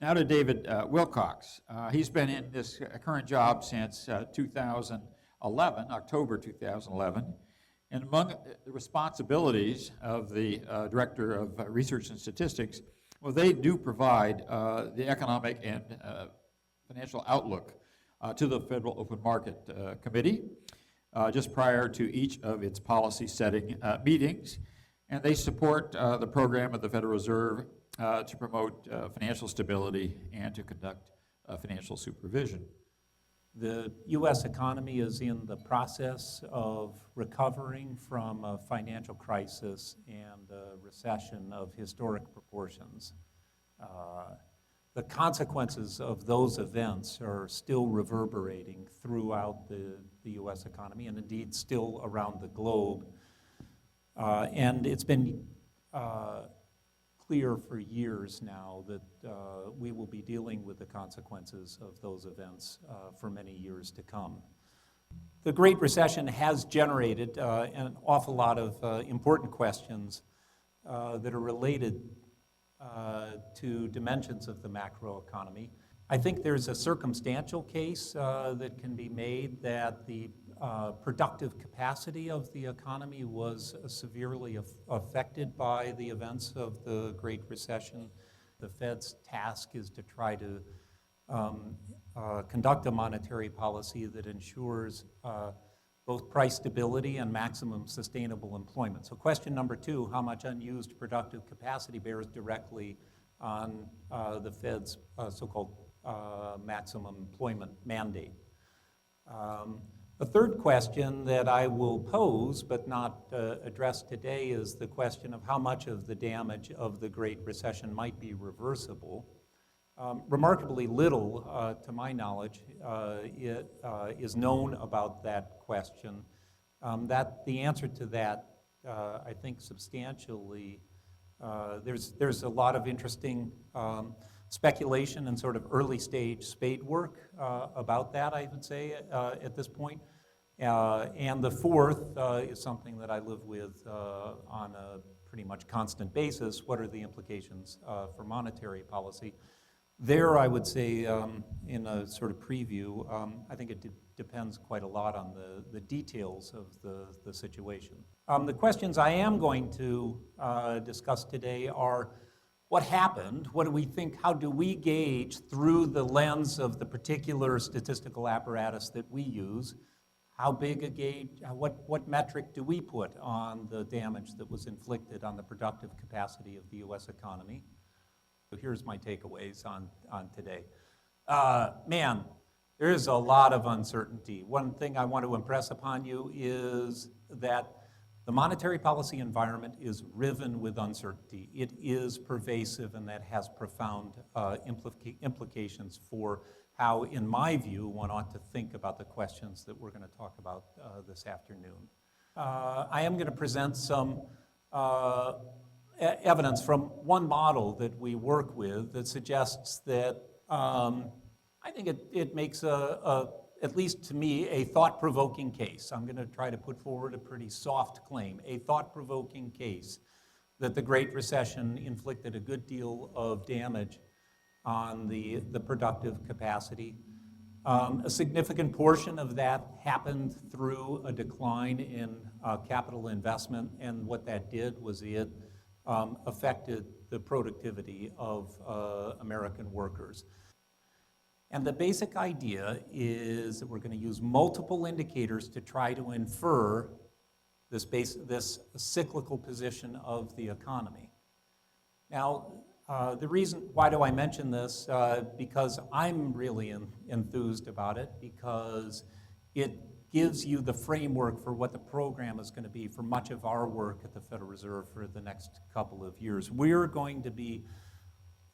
Now to David Wilcox. He's been in this current job since 2011, October 2011. And among the responsibilities of the Director of Research and Statistics, well, they do provide the economic and financial outlook to the Federal Open Market Committee just prior to each of its policy setting meetings. And they support the program of the Federal Reserve to promote financial stability and to conduct financial supervision. The U.S. economy is in the process of recovering from a financial crisis and a recession of historic proportions. The consequences of those events are still reverberating throughout the U.S. economy and indeed still around the globe. And it's been clear for years now that we will be dealing with the consequences of those events for many years to come. The Great Recession has generated an awful lot of important questions that are related to dimensions of the macroeconomy. I think there's a circumstantial case that can be made that the productive capacity of the economy was severely affected by the events of the Great Recession. The Fed's task is to try to conduct a monetary policy that ensures both price stability and maximum sustainable employment. So question number two, how much unused productive capacity bears directly on the Fed's so-called maximum employment mandate? A third question that I will pose but not address today is the question of how much of the damage of the Great Recession might be reversible. Remarkably little, to my knowledge, is known about that question. The answer to that, I think, substantially, there's a lot of interesting speculation and sort of early stage spade work about that, I would say, at this point. And the fourth is something that I live with on a pretty much constant basis. What are the implications for monetary policy? There, I would say, in a sort of preview, I think it depends quite a lot on the details of the situation. The questions I am going to discuss today are, what happened? What do we think? How do we gauge through the lens of the particular statistical apparatus that we use? How big a gauge, what metric do we put on the damage that was inflicted on the productive capacity of the U.S. economy? So here's my takeaways on today. Man, there is a lot of uncertainty. One thing I want to impress upon you is that the monetary policy environment is riven with uncertainty. It is pervasive, and that has profound implications for how, in my view, one ought to think about the questions that we're going to talk about this afternoon. I am going to present some evidence from one model that we work with that suggests that I think it makes at least to me, a thought-provoking case. I'm going to try to put forward a pretty soft claim, a thought-provoking case that the Great Recession inflicted a good deal of damage on the productive capacity. A significant portion of that happened through a decline in capital investment, and what that did was it affected the productivity of American workers. And the basic idea is that we're going to use multiple indicators to try to infer this cyclical position of the economy. Now, the reason, why do I mention this? Because I'm really enthused about it, because it gives you the framework for what the program is going to be for much of our work at the Federal Reserve for the next couple of years. We're going to be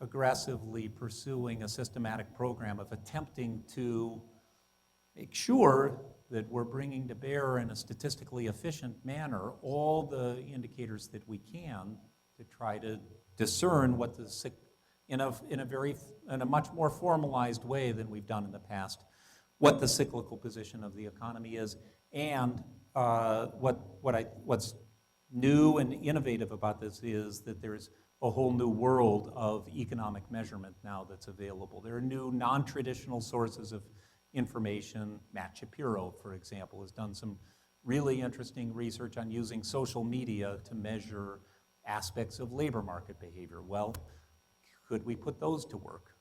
aggressively pursuing a systematic program of attempting to make sure that we're bringing to bear in a statistically efficient manner all the indicators that we can to try to discern what in a much more formalized way than we've done in the past, what the cyclical position of the economy is, and what's new and innovative about this is that there's a whole new world of economic measurement now that's available. There are new non-traditional sources of information. Matt Shapiro, for example, has done some really interesting research on using social media to measure aspects of labor market behavior. Well, could we put those to work?